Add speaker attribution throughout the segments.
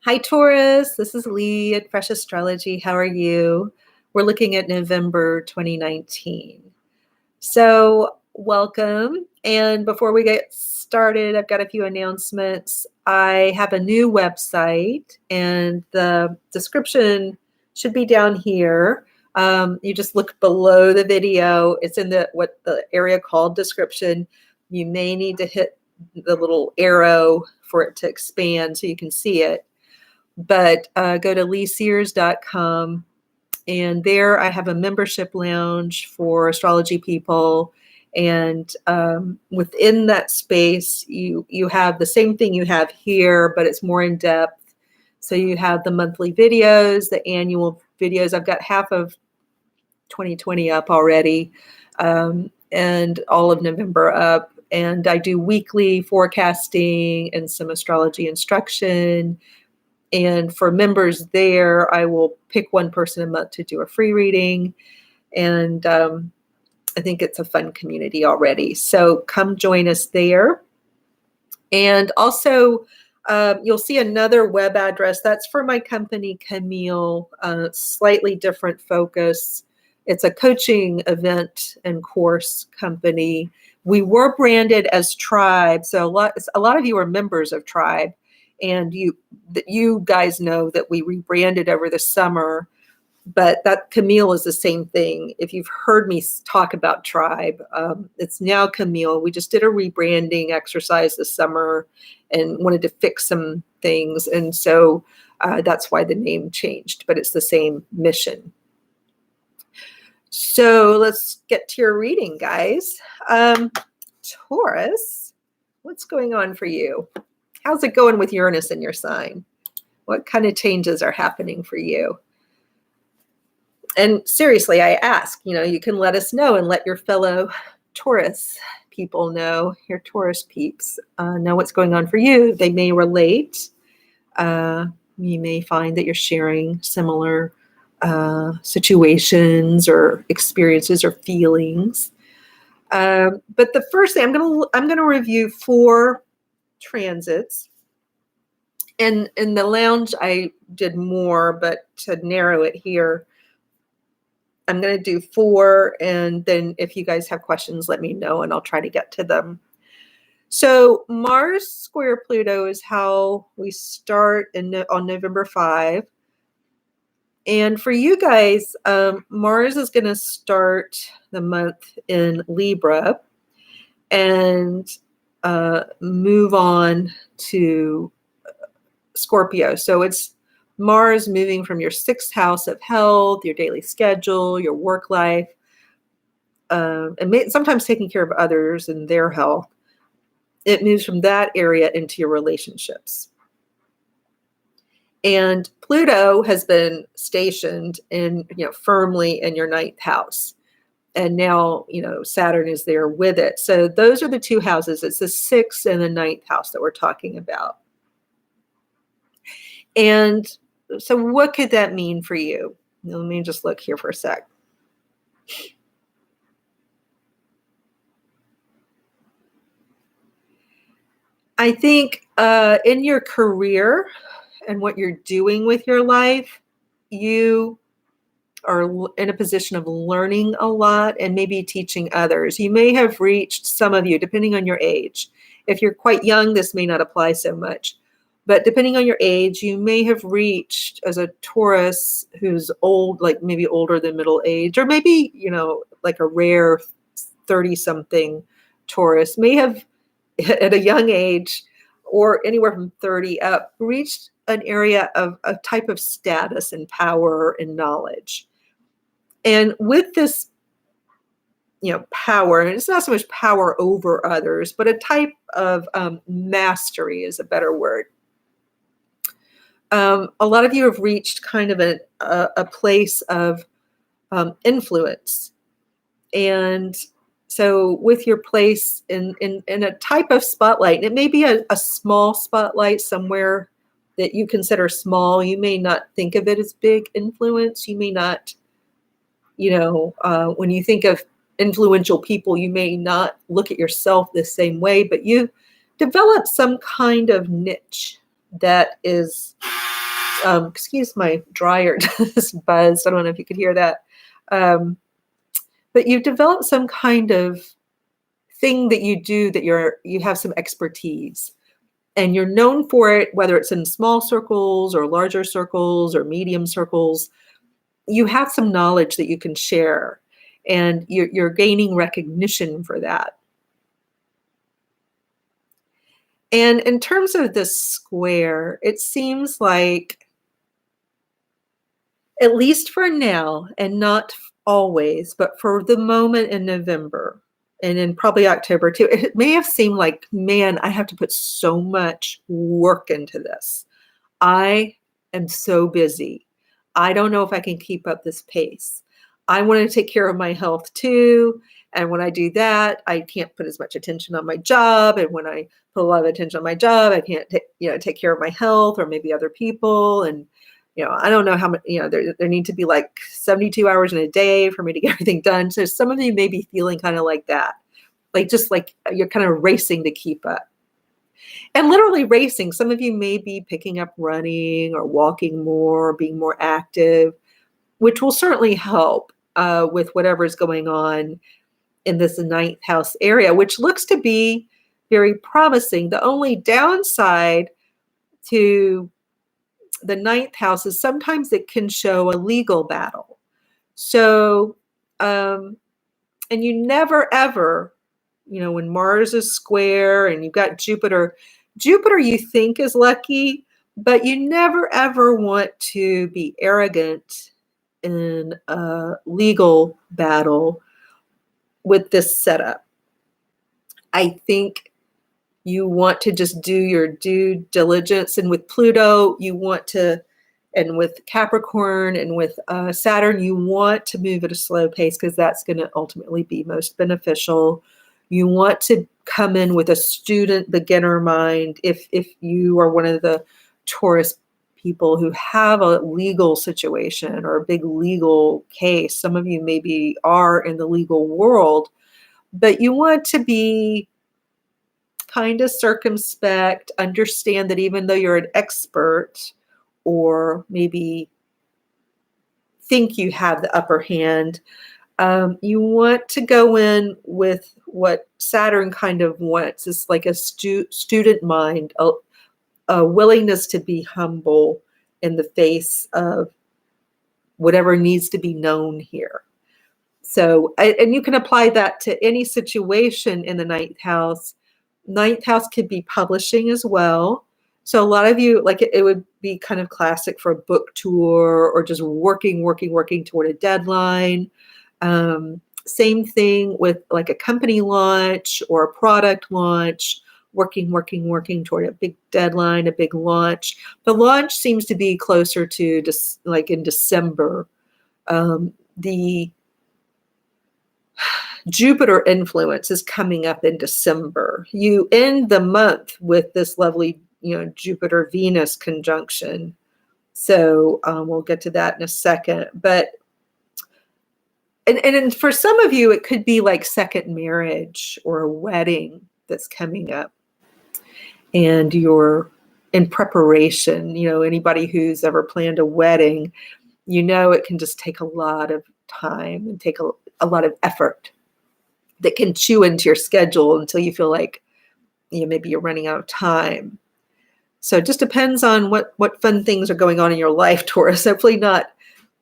Speaker 1: Hi, Taurus. This is Lee at Fresh Astrology. How are you? We're looking at November 2019. So, welcome. And before we get started, I've got a few announcements. I have a new website, and the description should be down here. You just look below the video. It's in the area called description. You may need to hit the little arrow for it to expand so you can see it. But go to leesears.com, and there I have a membership lounge for astrology people. And within that space, you have the same thing you have here, but it's more in depth. So you have the monthly videos, the annual videos. I've got half of 2020 up already, and all of November up. And I do weekly forecasting and some astrology instruction. And for members there, I will pick one person a month to do a free reading. And I think it's a fun community already. So come join us there. And also, you'll see another web address. That's for my company, Camille, slightly different focus. It's a coaching event and course company. We were branded as Tribe. So a lot of you are members of Tribe. And you guys know that we rebranded over the summer, but that Camille is the same thing. If you've heard me talk about Tribe, it's now Camille. We just did a rebranding exercise this summer and wanted to fix some things. And so that's why the name changed, but it's the same mission. So let's get to your reading, guys. Taurus, what's going on for you? How's it going with Uranus in your sign? What kind of changes are happening for you? And seriously, I ask, you can let us know and let your fellow Taurus people know, your Taurus peeps, know what's going on for you. They may relate. You may find that you're sharing similar situations or experiences or feelings. But the first thing, I'm gonna review 4 transits. And in the lounge, I did more, but to narrow it here, I'm going to do 4. And then if you guys have questions, let me know and I'll try to get to them. So Mars square Pluto is how we start on November 5. And for you guys, Mars is going to start the month in Libra and move on to Scorpio. So it's Mars moving from your 6th house of health, your daily schedule, your work life, and sometimes taking care of others and their health. It moves from that area into your relationships. And Pluto has been stationed firmly in your 9th house. And now, Saturn is there with it. So those are the 2 houses. It's the 6th and the 9th house that we're talking about. And so what could that mean for you? Let me just look here for a sec. I think in your career and what you're doing with your life, you are in a position of learning a lot and maybe teaching others. You may have reached, some of you, depending on your age. If you're quite young, this may not apply so much. But depending on your age, you may have reached, as a Taurus who's old, like maybe older than middle age, or maybe, like a rare 30-something Taurus may have, at a young age, or anywhere from 30 up, reached an area of a type of status and power and knowledge. And with this, power, and it's not so much power over others, but a type of mastery is a better word. A lot of you have reached kind of a place of influence. And so with your place in a type of spotlight, and it may be a small spotlight somewhere that you consider small. You may not think of it as big influence. You may not, when you think of influential people, you may not look at yourself the same way, but you develop some kind of niche that is Excuse my dryer just buzzed. I don't know if you could hear that. Um, but you've developed some kind of thing that you do that you have some expertise and you're known for it, whether it's in small circles or larger circles or medium circles. You have some knowledge that you can share, and you're gaining recognition for that. And in terms of the square, it seems like, at least for now, and not always, but for the moment in November and in probably October too, it may have seemed like, man, I have to put so much work into this. I am so busy. I don't know if I can keep up this pace. I want to take care of my health too. And when I do that, I can't put as much attention on my job. And when I put a lot of attention on my job, I can't take care of my health or maybe other people. And I don't know how much, there need to be like 72 hours in a day for me to get everything done. So some of you may be feeling kind of like that, like just like you're kind of racing to keep up. And literally racing. Some of you may be picking up running or walking more, being more active, which will certainly help with whatever's going on in this ninth house area, which looks to be very promising. The only downside to the ninth house is sometimes it can show a legal battle. So, and you never ever, when Mars is square and you've got Jupiter you think is lucky, but you never ever want to be arrogant in a legal battle with this setup. I think you want to just do your due diligence. And with Pluto, you want to, and with Capricorn and with Saturn, you want to move at a slow pace because that's going to ultimately be most beneficial. You want to come in with a student beginner mind. If you are one of the Taurus people who have a legal situation or a big legal case, some of you maybe are in the legal world, but you want to be kind of circumspect, understand that even though you're an expert or maybe think you have the upper hand, you want to go in with what Saturn kind of wants. It's like a student mind, a willingness to be humble in the face of whatever needs to be known here. So, and you can apply that to any situation in the ninth house. Ninth house could be publishing as well. So a lot of you, like it would be kind of classic for a book tour or just working toward a deadline. Same thing with like a company launch or a product launch, working toward a big deadline, a big launch. The launch seems to be closer to just like in December. The Jupiter influence is coming up in December. You end the month with this lovely, Jupiter-Venus conjunction. So we'll get to that in a second. But and for some of you, it could be like second marriage or a wedding that's coming up. And you're in preparation. Anybody who's ever planned a wedding, it can just take a lot of time and take a lot of effort that can chew into your schedule until you feel like maybe you're running out of time. So it just depends on what fun things are going on in your life, Taurus. Hopefully not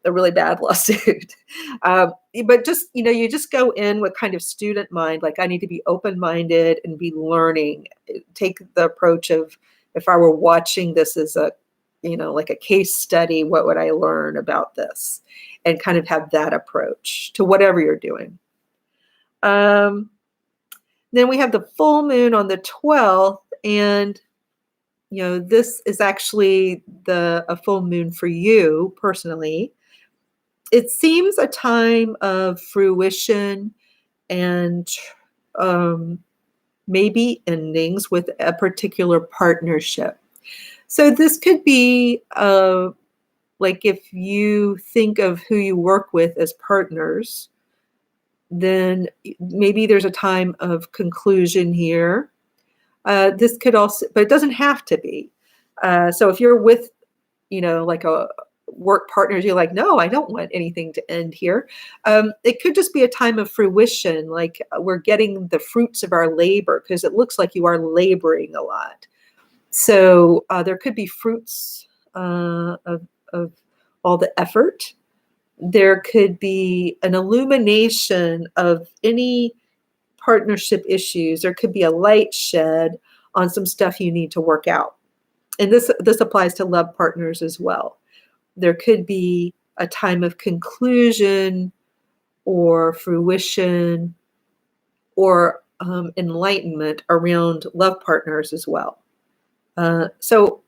Speaker 1: a really bad lawsuit. But just, you just go in with kind of student mind, like I need to be open-minded and be learning. Take the approach of, if I were watching this as a, like a case study, what would I learn about this? And kind of have that approach to whatever you're doing. Then we have the full moon on the 12th, and this is actually a full moon for you personally. It seems a time of fruition and maybe endings with a particular partnership. So this could be like if you think of who you work with as partners, then maybe there's a time of conclusion here. This could also, but it doesn't have to be. So if you're with like a work partners, you're like, no, I don't want anything to end here. It could just be a time of fruition, like we're getting the fruits of our labor, because it looks like you are laboring a lot. So there could be fruits of all the effort. There could be an illumination of any partnership issues. There could be a light shed on some stuff you need to work out. And this applies to love partners as well. There could be a time of conclusion or fruition or enlightenment around love partners as well. So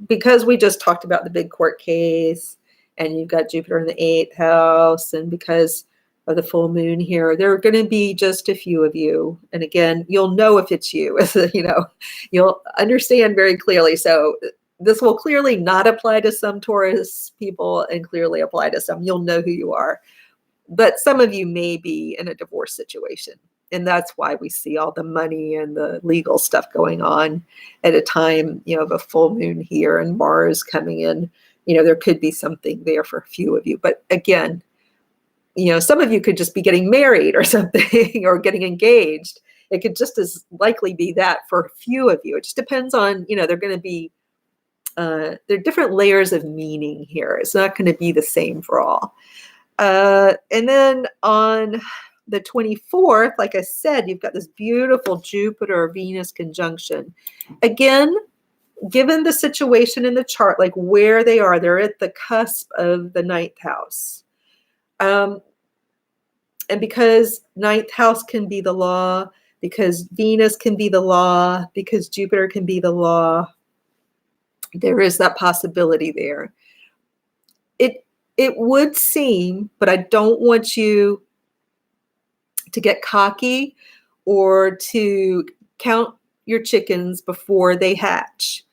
Speaker 1: because we just talked about the big court case, and you've got Jupiter in the 8th house, and because of the full moon here, there are going to be just a few of you. And again, you'll know if it's you, you'll understand very clearly. So this will clearly not apply to some Taurus people and clearly apply to some. You'll know who you are. But some of you may be in a divorce situation. And that's why we see all the money and the legal stuff going on at a time, of a full moon here and Mars coming in. There could be something there for a few of you. But again, some of you could just be getting married or something or getting engaged. It could just as likely be that for a few of you. It just depends on, they're going to be, there are different layers of meaning here. It's not going to be the same for all. And then on the 24th, like I said, you've got this beautiful Jupiter-Venus conjunction. Again, given the situation in the chart, like where they are, they're at the cusp of the 9th house. And because 9th house can be the law, because Venus can be the law, because Jupiter can be the law, there is that possibility there. It would seem, but I don't want you to get cocky or to count your chickens before they hatch.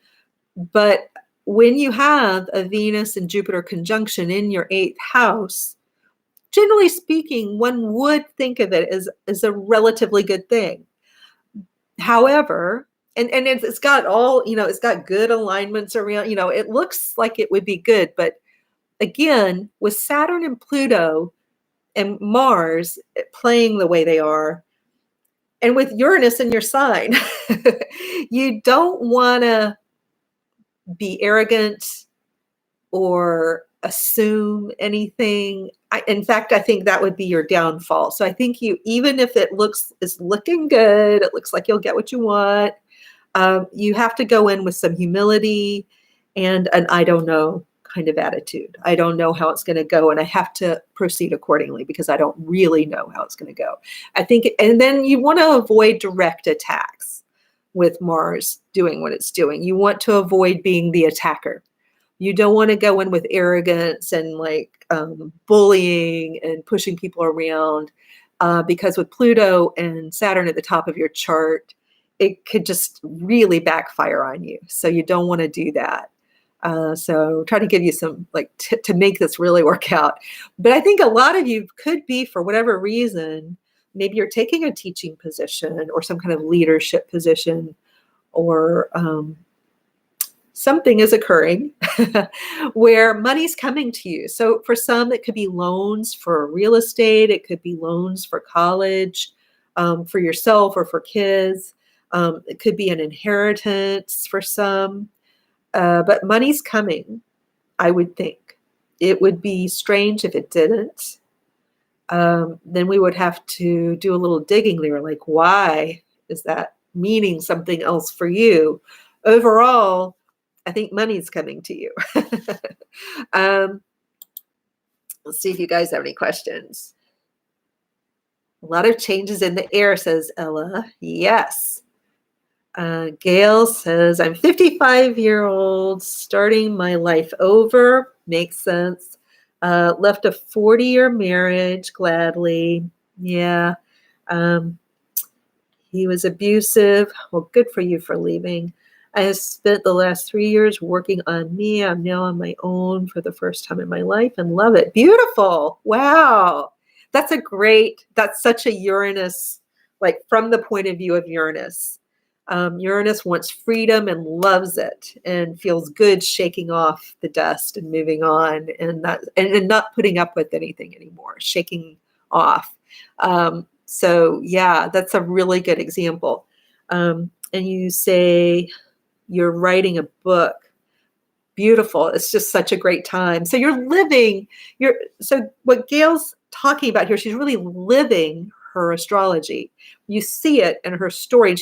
Speaker 1: But when you have a Venus and Jupiter conjunction in your 8th house, generally speaking, one would think of it as a relatively good thing. However, and it's got all, it's got good alignments around, it looks like it would be good. But again, with Saturn and Pluto and Mars playing the way they are, and with Uranus in your sign, you don't want to be arrogant or assume anything. In fact, I think that would be your downfall. So I think even if it's looking good, it looks like you'll get what you want, you have to go in with some humility and an I don't know kind of attitude. I don't know how it's going to go, and I have to proceed accordingly because I don't really know how it's going to go. I think, and then you want to avoid direct attacks with Mars doing what it's doing. You want to avoid being the attacker. You don't want to go in with arrogance and bullying and pushing people around, because with Pluto and Saturn at the top of your chart, it could just really backfire on you. So you don't want to do that. So try to give you some to make this really work out. But I think a lot of you could be, for whatever reason, maybe you're taking a teaching position or some kind of leadership position, or something is occurring where money's coming to you. So for some, it could be loans for real estate. It could be loans for college, for yourself or for kids. It could be an inheritance for some. But money's coming, I would think. It would be strange if it didn't. Then we would have to do a little digging there, like, why is that meaning something else for you? Overall, I think money's coming to you. Let's see if you guys have any questions. A lot of changes in the air, says Ella. Yes. Gail says, I'm 55-year-old, starting my life over. Makes sense. Left a 40-year marriage, gladly. Yeah. He was abusive. Well, good for you for leaving. I have spent the last 3 years working on me. I'm now on my own for the first time in my life and love it. Beautiful. Wow. That's such a Uranus, from the point of view of Uranus. Uranus wants freedom and loves it and feels good shaking off the dust and moving on and not putting up with anything anymore, shaking off. So yeah, that's a really good example. And you say you're writing a book. Beautiful. It's just such a great time. So so what Gail's talking about here, she's really living her astrology. You see it in her story. And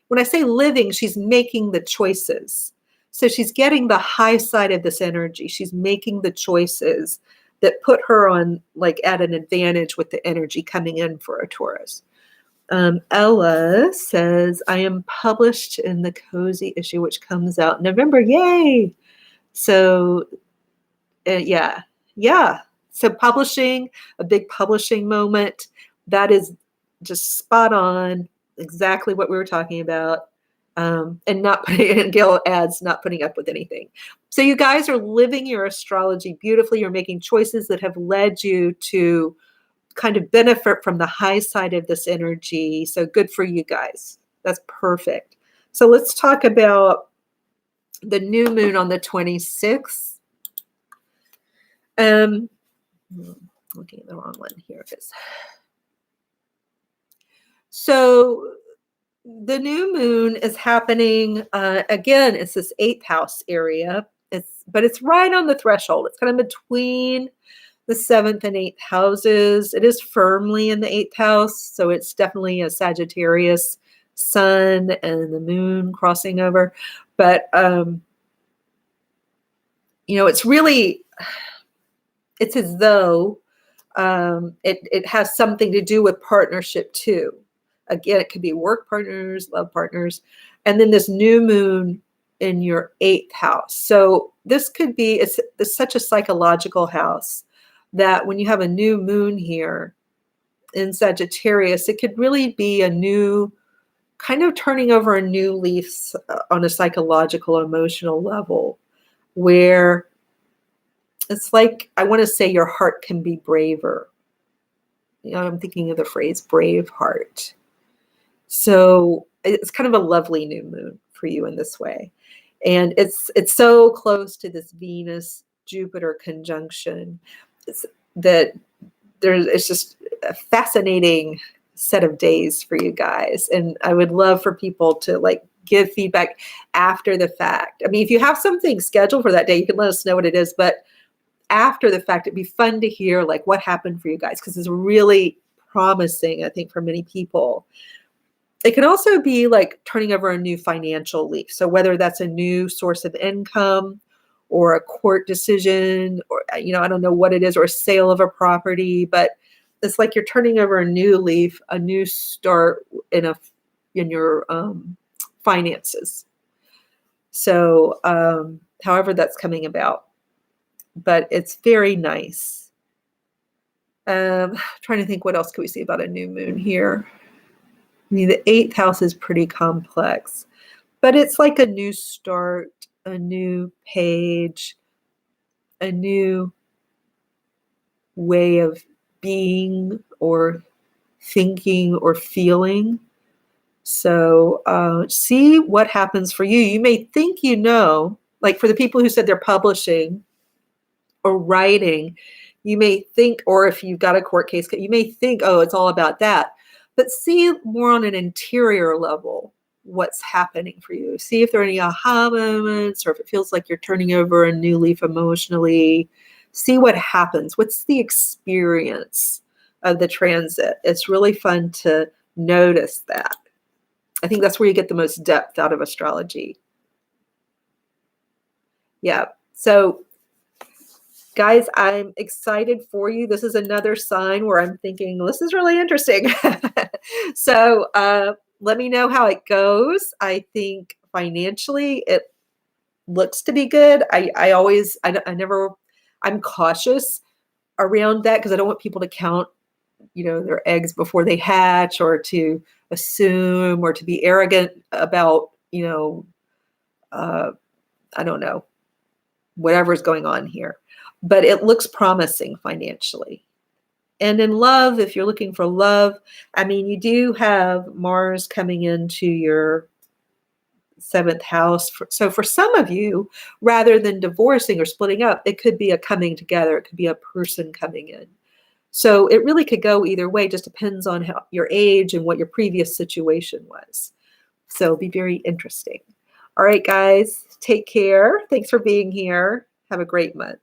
Speaker 1: when I say living, she's making the choices. So she's getting the high side of this energy. She's making the choices that put her on at an advantage with the energy coming in for a Taurus. Ella says, I am published in the Cozy issue, which comes out in November. Yay! So, yeah. So publishing, a big publishing moment, that is just spot on, exactly what we were talking about. And Gail adds, not putting up with anything. So you guys are living your astrology beautifully. You're making choices that have led you to kind of benefit from the high side of this energy. So good for you guys. That's perfect. So let's talk about the new moon on the 26th. Looking at the wrong one. Here it is. So the new moon is happening, again, it's this 8th house area. But it's right on the threshold. It's kind of between the 7th and 8th houses. It is firmly in the 8th house. So it's definitely a Sagittarius sun and the moon crossing over. But, it's as though it has something to do with partnership too. Again, it could be work partners, love partners, and then this new moon in your 8th house. So this could be, it's such a psychological house that when you have a new moon here in Sagittarius, it could really be a new kind of turning over a new leaf on a psychological, emotional level, where it's like, I want to say your heart can be braver. I'm thinking of the phrase brave heart. So it's kind of a lovely new moon for you in this way. And it's so close to this Venus-Jupiter conjunction it's just a fascinating set of days for you guys. And I would love for people to give feedback after the fact. I mean, if you have something scheduled for that day, you can let us know what it is. But after the fact, it'd be fun to hear what happened for you guys, because it's really promising, I think, for many people. It can also be turning over a new financial leaf. So whether that's a new source of income or a court decision, or, I don't know what it is, or a sale of a property, but it's like you're turning over a new leaf, a new start in your finances. So however that's coming about, but it's very nice. Trying to think, what else could we see about a new moon here? I mean, the 8th house is pretty complex, but it's like a new start, a new page, a new way of being or thinking or feeling. So see what happens for you. You may think, for the people who said they're publishing or writing, you may think, or if you've got a court case, you may think, oh, it's all about that. But see more on an interior level what's happening for you. See if there are any aha moments, or if it feels like you're turning over a new leaf emotionally. See what happens. What's the experience of the transit? It's really fun to notice that. I think that's where you get the most depth out of astrology. Yeah. So guys, I'm excited for you. This is another sign where I'm thinking, this is really interesting. So let me know how it goes. I think financially it looks to be good. I'm cautious around that, because I don't want people to count, their eggs before they hatch, or to assume, or to be arrogant about, I don't know, whatever's going on here. But it looks promising financially. And in love, if you're looking for love, I mean, you do have Mars coming into your seventh house. So for some of you, rather than divorcing or splitting up, it could be a coming together. It could be a person coming in. So it really could go either way. Just depends on how your age and what your previous situation was. So it'll be very interesting. All right, guys, take care. Thanks for being here. Have a great month.